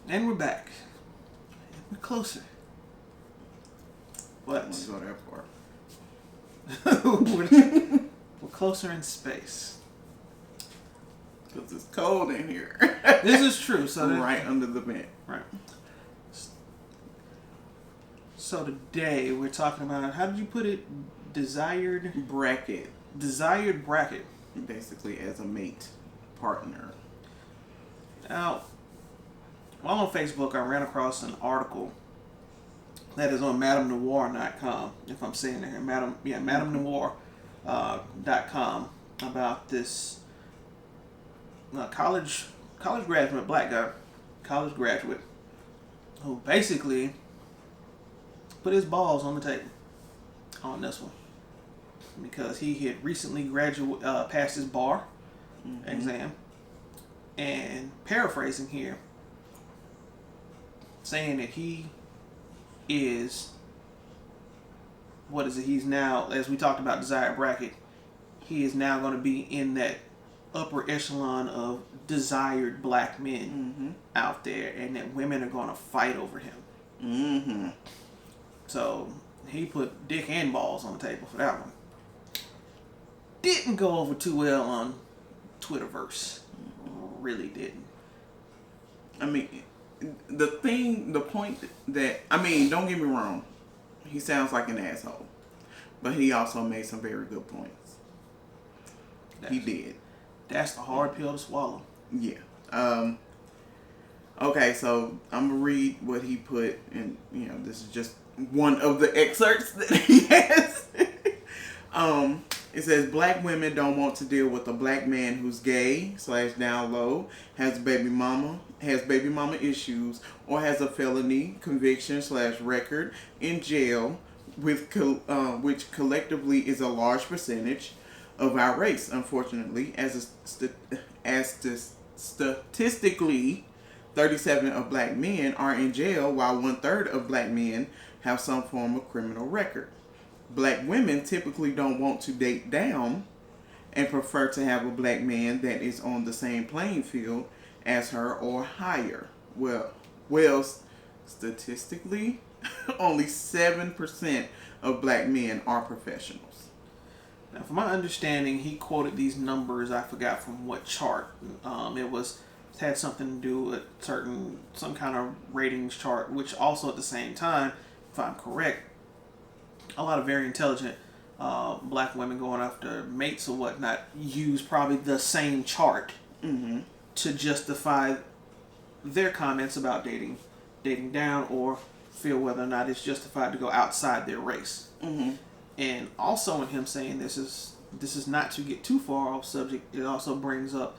And we're back. We're closer. I But don't want to go that we're, we're closer in space. far. Because it's cold in here. This is true. So right under the vent. Right. So today we're talking about, how did you put it? Desired Bracket. bracket. Basically as a mate. Partner. Now, while on Facebook, I ran across an article that is on MadameNoir.com, if I'm saying it here, MadameNoir.com, about this college graduate, black guy, college graduate, who basically put his balls on the table on this one because he had recently passed his bar exam, and paraphrasing here, saying that he is, what is it? He's now, as we talked about desired bracket, he is now going to be in that upper echelon of desired black men out there, and that women are going to fight over him. So he put dick and balls on the table for that one. Didn't go over too well on Twitterverse. Really didn't. I mean, the point that, I mean, don't get me wrong. He sounds like an asshole. But he also made some very good points. He did. That's the hard pill to swallow. Yeah. Okay, so I'm going to read what he put, and, this is just one of the excerpts that he has. It says, black women don't want to deal with a black man who's gay / down low, has baby mama issues, or has a felony conviction / record in jail, which collectively is a large percentage of our race, unfortunately, as statistically 37 of black men are in jail, while 1/3 of black men have some form of criminal record. Black women typically don't want to date down and prefer to have a black man that is on the same playing field as her or higher. Well, statistically, only 7% of black men are professionals. Now, from my understanding, he quoted these numbers, I forgot from what chart. It had something to do with some kind of ratings chart, which also at the same time, if I'm correct, a lot of very intelligent black women going after mates or whatnot use probably the same chart to justify their comments about dating down, or feel whether or not it's justified to go outside their race. And also in him saying this is not to get too far off subject, it also brings up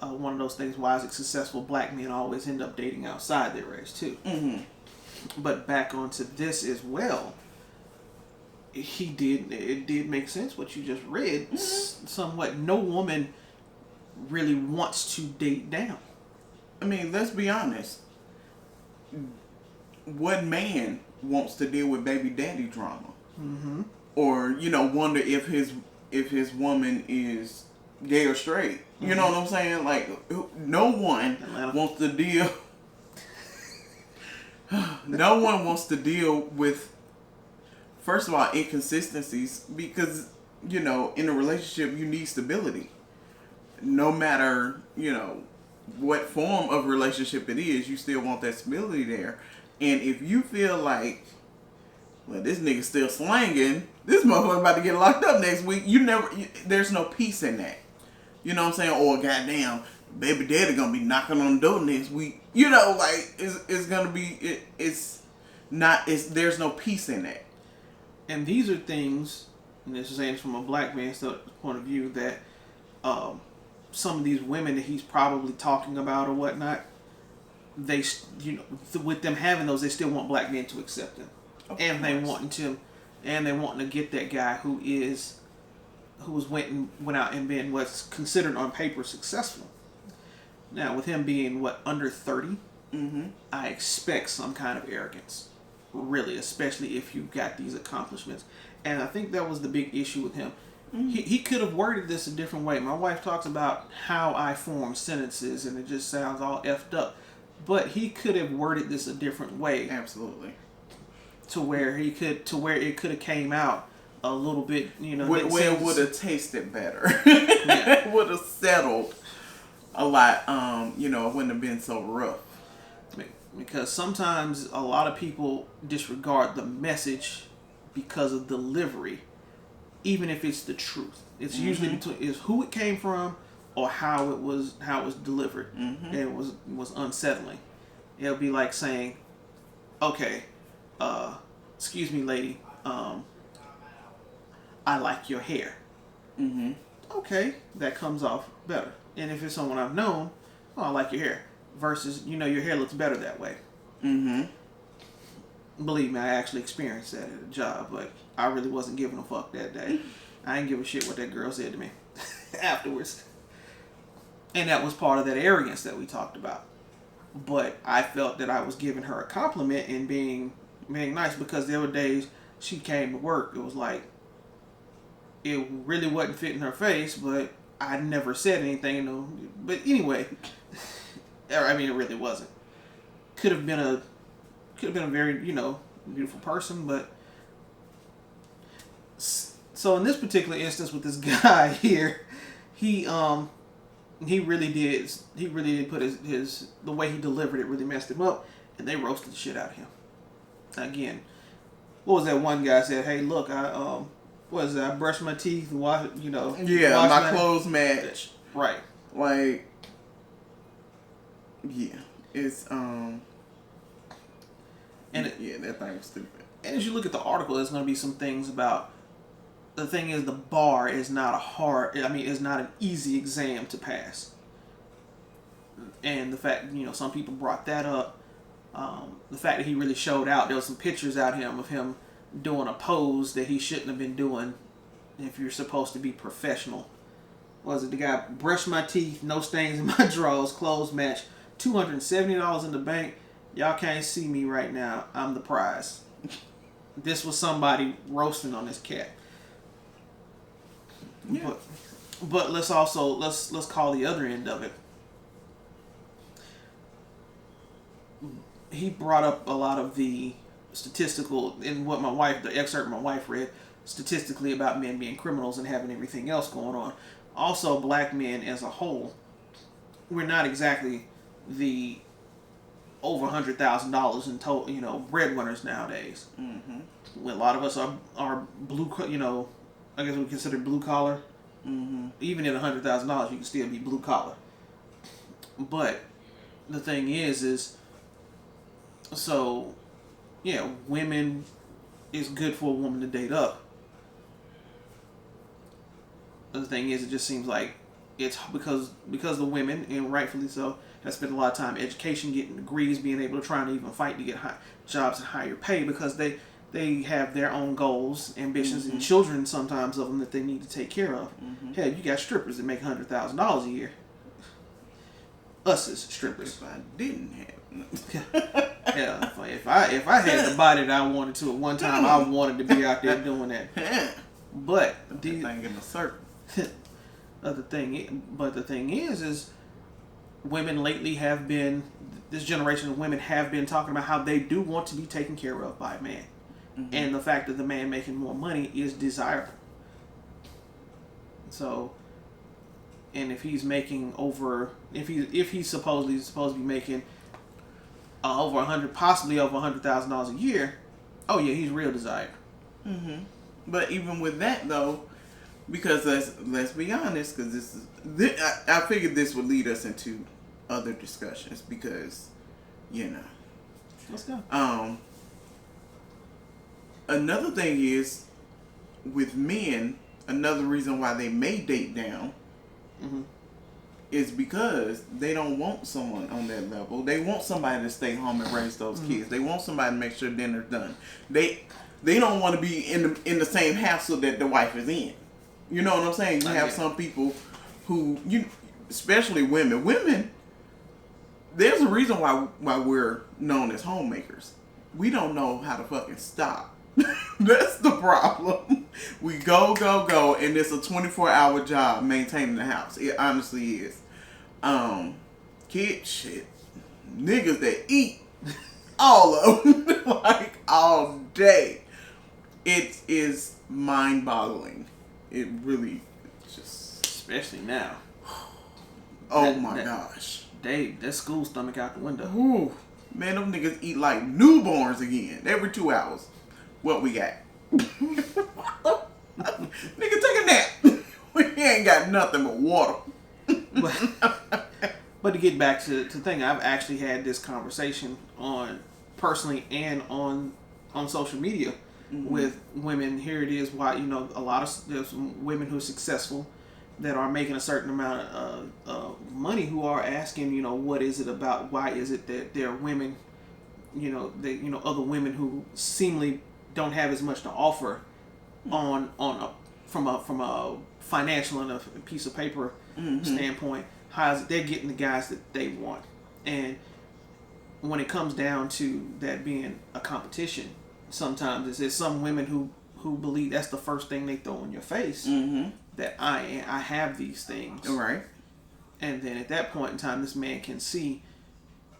one of those things, why is it successful black men always end up dating outside their race too. But back onto this as well, it did make sense what you just read somewhat. No woman really wants to date down. I mean, let's be honest. What man wants to deal with baby daddy drama? Or, wonder if his woman is gay or straight. You know what I'm saying? Like, no one wants to deal. No one wants to deal with, first of all, inconsistencies, because, in a relationship, you need stability. No matter, what form of relationship it is, you still want that stability there. And if you feel like, well, this nigga still slanging, this motherfucker about to get locked up next week, there's no peace in that. You know what I'm saying? Or, goddamn, baby daddy gonna be knocking on the door next week. It's gonna be, there's no peace in that. And these are things, and this is saying from a black man's point of view, that some of these women that he's probably talking about or whatnot, they, with them having those, they still want black men to accept them. And they wanting to get that guy who went out and been what's considered on paper successful. Now, with him being under 30, I expect some kind of arrogance, really, especially if you've got these accomplishments. And I think that was the big issue with him. He could have worded this a different way. My wife talks about how I form sentences, and it just sounds all effed up. But he could have worded this a different way. Absolutely. To where it could have came out a little bit, where it would have tasted better. It would have settled a lot. It wouldn't have been so rough. Because sometimes a lot of people disregard the message because of delivery, even if it's the truth. It's usually is who it came from or how it was delivered. And it was unsettling. It'll be like saying, okay, excuse me, lady, I like your hair. Okay, that comes off better. And if it's someone I've known, oh, I like your hair. Versus, your hair looks better that way. Believe me, I actually experienced that at a job, but I really wasn't giving a fuck that day. I didn't give a shit what that girl said to me afterwards. And that was part of that arrogance that we talked about. But I felt that I was giving her a compliment and being nice, because there were days she came to work. It was like, it really wasn't fitting her face, but I never said anything. But anyway, I mean, it really wasn't. Could have been a very, beautiful person, but so in this particular instance with this guy here, he really did put his the way he delivered it really messed him up, and they roasted the shit out of him. Again, what was that one guy said? Hey, look, I brushed my teeth, wash my clothes match. Right. Like, yeah, it's that thing was stupid. And as you look at the article, there's going to be some things about. The thing is, the bar is not is not an easy exam to pass. And the fact, some people brought that up. The fact that he really showed out. There was some pictures out of him doing a pose that he shouldn't have been doing if you're supposed to be professional. Was it the guy, brushed my teeth, no stains in my drawers, clothes match, $270 in the bank. Y'all can't see me right now. I'm the prize. This was somebody roasting on this cat. Yeah. But let's call the other end of it. He brought up a lot of the statistical in what the excerpt my wife read, statistically about men being criminals and having everything else going on. Also, black men as a whole, we're not exactly the over $100,000 in total, breadwinners nowadays. When a lot of us are blue, I guess we consider blue collar. Even at $100,000, you can still be blue collar. But the thing is, so yeah, women, it's good for a woman to date up. The thing is, it just seems like it's because the women, and rightfully so, have spent a lot of time education, getting degrees, being able to try and even fight to get jobs and higher pay, because they have their own goals, ambitions, and children sometimes of them that they need to take care of. Hell, you got strippers that make $100,000 a year. Us as strippers. If I didn't have. Yeah, if I had the body that I wanted to at one time, I wanted to be out there doing that. But the thing in a circle. The thing is women lately have been, this generation of women have been talking about how they do want to be taken care of by a man. And the fact that the man making more money is desirable. So, and if he's making if he's supposed to be making over possibly over $100,000 a year, oh yeah, he's real desired. But even with that though, because let's be honest, because I figured this would lead us into other discussions, because let's go. Another thing is, with men, another reason why they may date down is because they don't want someone on that level. They want somebody to stay home and raise those kids. They want somebody to make sure dinner's done. They don't want to be in the same hassle that the wife is in. You know what I'm saying? You have some people who, especially women. Women, there's a reason why we're known as homemakers. We don't know how to fucking stop. That's the problem. We go, and it's a 24-hour job maintaining the house. It honestly is. Kid shit. niggas that eat all of them, like all day. It is mind-boggling. It really just, especially now. Oh my gosh. That school stomach out the window. Ooh. Man, them niggas eat like newborns again every 2 hours. What we got? Nigga, take a nap. We ain't got nothing but water. But to get back to the thing, I've actually had this conversation on personally and on social media with women. Here it is. Why there's some women who are successful that are making a certain amount of money who are asking, what is it about? Why is it that there are women, other women who seemingly don't have as much to offer from a financial and a piece of paper standpoint? How is it they're getting the guys that they want? And when it comes down to that being a competition, sometimes there's some women who believe that's the first thing they throw in your face, that I have these things, right? And then at that point in time, this man can see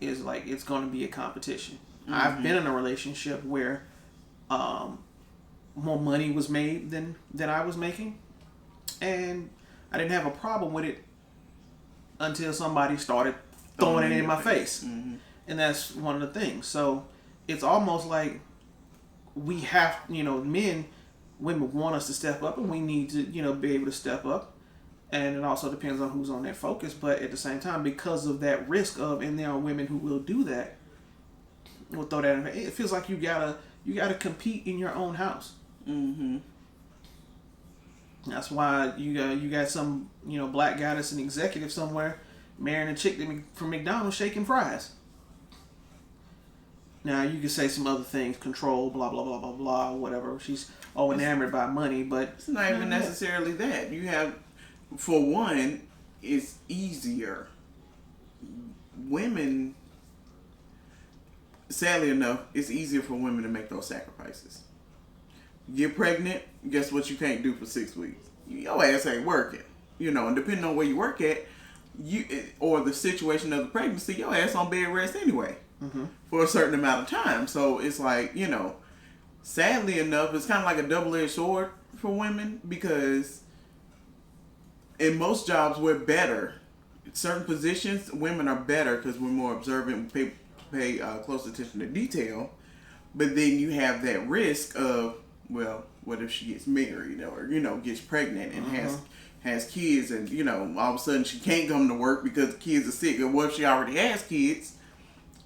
is like it's going to be a competition. I've been in a relationship where more money was made than I was making, and I didn't have a problem with it until somebody started throwing it in my face. And that's one of the things. So it's almost like we have, women want us to step up, and we need to, be able to step up. And it also depends on who's on their focus. But at the same time, because of that risk and there are women who will do that, will throw that in. It feels like you gotta compete in your own house. That's why you got some black guy that's an executive somewhere marrying a chick from McDonald's shaking fries. Now you can say some other things, control, blah blah blah blah blah, whatever. She's enamored by money, but it's not even necessarily that. You have, for one, it's easier. Women, sadly enough, it's easier for women to make those sacrifices. Get pregnant, guess what you can't do for 6 weeks? Your ass ain't working. And depending on where you work at, or the situation of the pregnancy, your ass on bed rest anyway for a certain amount of time. So it's like, sadly enough, it's kind of like a double-edged sword for women, because in most jobs we're better. Certain positions, women are better because we're more observant, pay close attention to detail. But then you have that risk of, well, what if she gets married or, gets pregnant and has kids, and, all of a sudden she can't come to work because the kids are sick, or what if she already has kids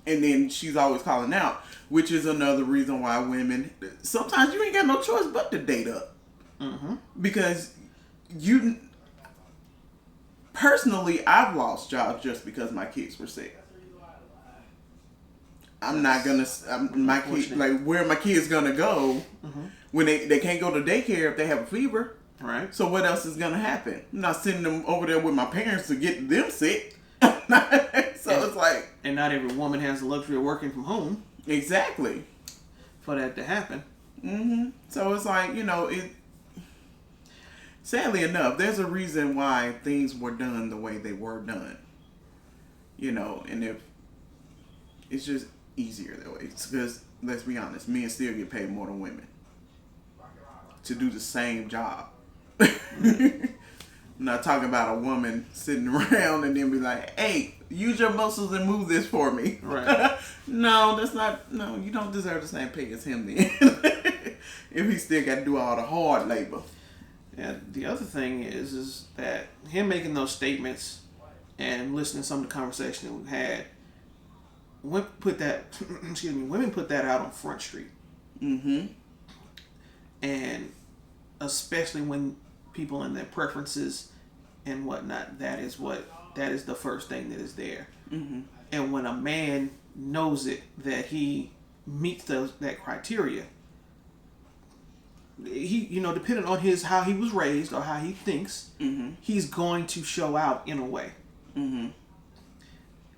and then she's always calling out, which is another reason why women, sometimes you ain't got no choice but to date up. Because personally, I've lost jobs just because my kids were sick. I'm not gonna, my kid, like, where are my kids gonna go when they can't go to daycare if they have a fever? Right. So what else is gonna happen? I'm not sending them over there with my parents to get them sick. It's like, and not every woman has the luxury of working from home. Exactly. For that to happen. So it's like, sadly enough, there's a reason why things were done the way they were done. And if it's just easier that way. It's because, let's be honest, men still get paid more than women to do the same job. I'm not talking about a woman sitting around and then be like, hey, use your muscles and move this for me. Right. No, you don't deserve the same pay as him then. If he still got to do all the hard labor. Yeah, the other thing is that him making those statements and listening to some of the conversation that we've had, women put that out on Front Street. And especially when people and their preferences and whatnot, that is the first thing that is there. And when a man knows it, that he meets that criteria, he, depending on how he was raised or how he thinks, he's going to show out in a way.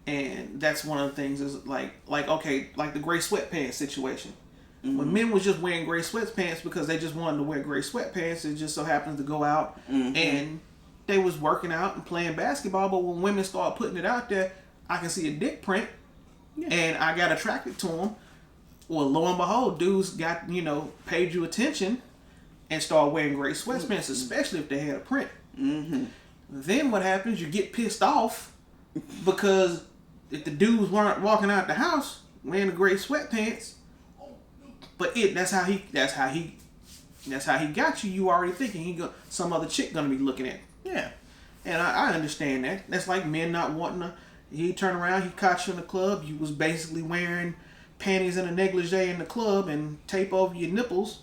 And that's one of the things is like the gray sweatpants situation. When men was just wearing gray sweatpants because they just wanted to wear gray sweatpants, it just so happens to go out and they was working out and playing basketball. But when women start putting it out there, I can see a dick print. Yeah. And I got attracted to him. Well, lo and behold, dudes got, paid you attention and start wearing gray sweatpants, especially if they had a print. Mm-hmm. Then what happens? You get pissed off because if the dudes weren't walking out the house wearing the gray sweatpants, but that's how he got you. You already thinking some other chick gonna be looking at him. Yeah. And I understand that. That's like men not wanting to. He turned around, he caught you in the club. You was basically wearing panties and a negligee in the club and tape over your nipples.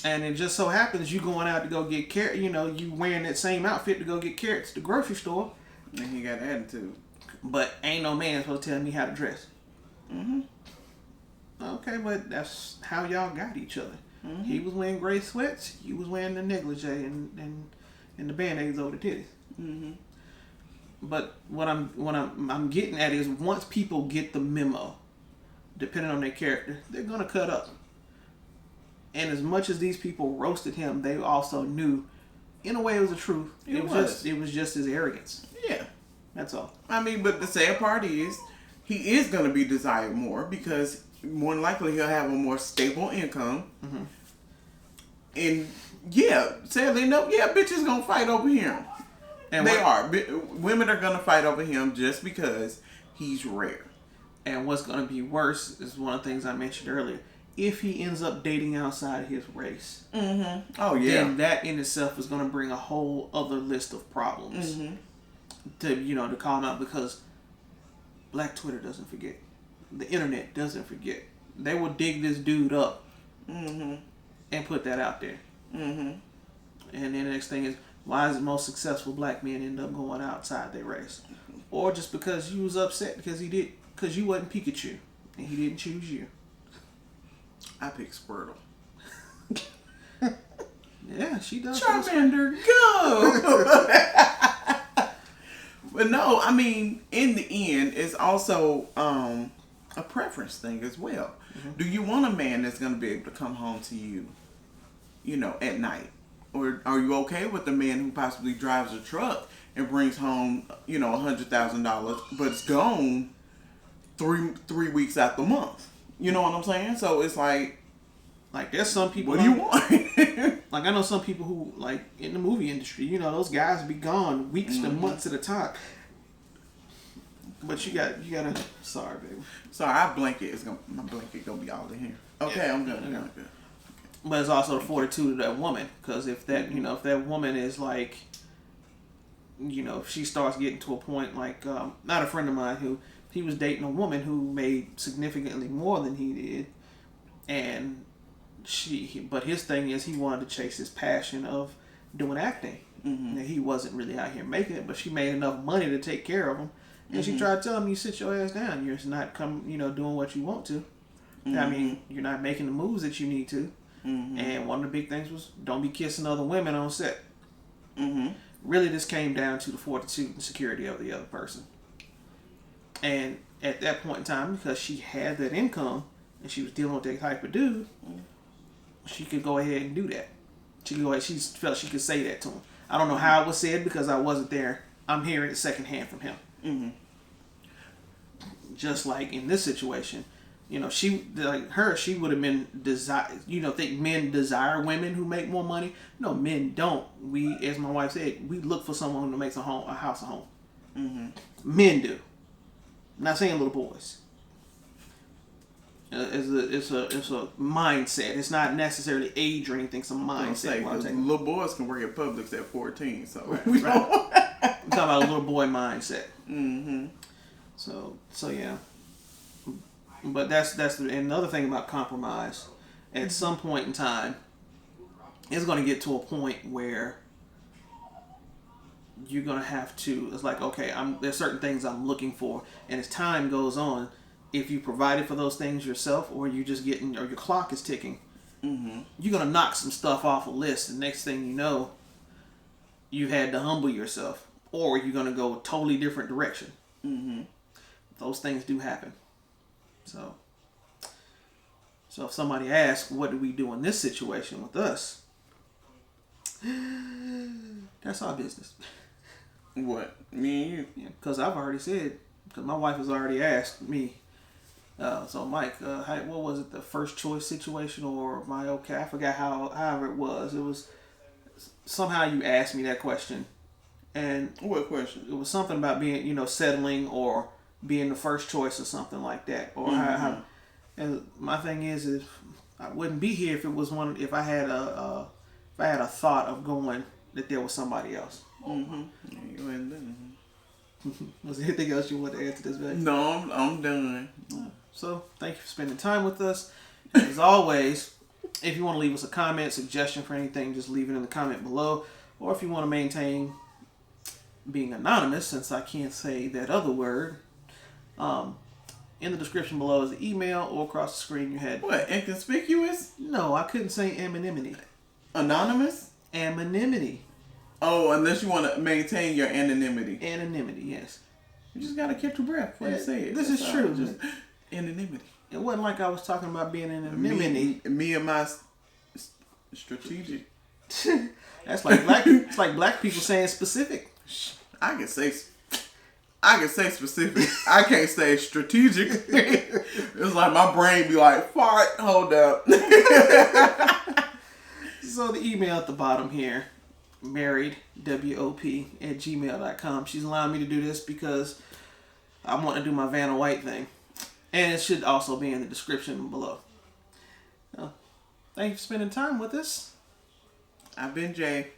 And it just so happens you going out to go get carrots. You wearing that same outfit to go get carrots at the grocery store. And he got attitude. But ain't no man supposed to tell me how to dress. Mm-hmm. Okay, but that's how y'all got each other. Mm-hmm. He was wearing gray sweats. You was wearing the negligee and the band-aids over the titties. Mm-hmm. But what I'm getting at is once people get the memo, depending on their character, they're gonna cut up. And as much as these people roasted him, they also knew, in a way, it was the truth. It was just his arrogance. Yeah, that's all. I mean, but the sad part is, he is gonna be desired more because more than likely he'll have a more stable income. Mm-hmm. And yeah, sadly enough, bitches gonna fight over him. And they are. Women are gonna fight over him just because he's rare. And what's gonna be worse is one of the things I mentioned earlier. If he ends up dating outside his race, mm-hmm. Oh yeah, then that in itself is gonna bring a whole other list of problems mm-hmm. to call him out, because Black Twitter doesn't forget, the internet doesn't forget. They will dig this dude up mm-hmm. and put that out there. Mm-hmm. And then the next thing is, why is the most successful black men end up going outside their race? Or just because you was upset because you wasn't Pikachu and he didn't choose you. I picked Squirtle. Yeah, she does. Charmander, go! But no, I mean, in the end, it's also a preference thing as well. Mm-hmm. Do you want a man that's going to be able to come home to you, at night? Or are you okay with a man who possibly drives a truck and brings home, $100,000, but it's gone three weeks out the month? You know what I'm saying? So it's like there's some people. What do you want? Like I know some people who in the movie industry, those guys be gone weeks to months at a time. But you gotta. Sorry, baby. Sorry, my blanket gonna be all in here. Okay, yeah, I'm good. I'm good. But it's also the fortitude of that woman, because if that if that woman is if she starts getting to a point not a friend of mine who. He was dating a woman who made significantly more than he did, and but his thing is he wanted to chase his passion of doing acting. Mm-hmm. And he wasn't really out here making it, but she made enough money to take care of him, and she tried to tell him, "You sit your ass down. You're not doing what you want to. Mm-hmm. I mean, you're not making the moves that you need to." Mm-hmm. And one of the big things was don't be kissing other women on set. Mm-hmm. Really, this came down to the fortitude and security of the other person. And at that point in time, because she had that income and she was dealing with that type of dude, she could go ahead and do that. She felt she could say that to him. I don't know how it was said because I wasn't there. I'm hearing it secondhand from him. Mm-hmm. Just like in this situation, she would have been think men desire women who make more money? No, men don't. We, as my wife said, we look for someone who makes a house a home. Mm-hmm. Men do. I'm not saying little boys. It's a mindset. It's not necessarily age or anything. It's a mindset. Little boys can work at Publix at 14, so right. I'm talking about a little boy mindset. Mm-hmm. So yeah. But that's another thing about compromise. At some point in time, it's going to get to a point where you're gonna have to. It's like, okay, there's certain things I'm looking for, and as time goes on, if you provided for those things yourself, or you just or your clock is ticking, mm-hmm. you're gonna knock some stuff off a list. And next thing you know, you had to humble yourself, or you're gonna go a totally different direction. Mm-hmm. Those things do happen. So if somebody asks, what do we do in this situation with us? That's our business. What? Me and you? Yeah, because I've already said, because my wife has already asked me. So Mike, what was it? The first choice situation, or my okay? I forgot however it was. It was somehow you asked me that question, and What question? it was something about being, settling or being the first choice or something like that. Or how and my thing is I wouldn't be here if it was one. If I had a thought of going that there was somebody else. Mm-hmm. You ain't done. Was there anything else you want to add to this, baby? No, I'm done. So, thank you for spending time with us. As always, if you want to leave us a comment, suggestion for anything, just leave it in the comment below. Or if you want to maintain being anonymous, since I can't say that other word, in the description below is the email, or across the screen you had... What, inconspicuous? No, I couldn't say anonymity. Anonymous? Anonymity. Oh, unless you want to maintain your anonymity. Anonymity, yes. You just gotta catch your breath when you say it. This is true. Just anonymity. It wasn't like I was talking about being in anonymity. Me and my strategic. That's like black. It's like black people saying specific. I can say specific. I can't say strategic. It's like my brain be like, fart, hold up. So the email at the bottom here, marriedwop@gmail.com. She's allowing me to do this because I want to do my Vanna White thing. And it should also be in the description below. Well, thank you for spending time with us. I've been Jay.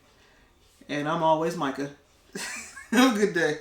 And I'm always Micah. Have a good day.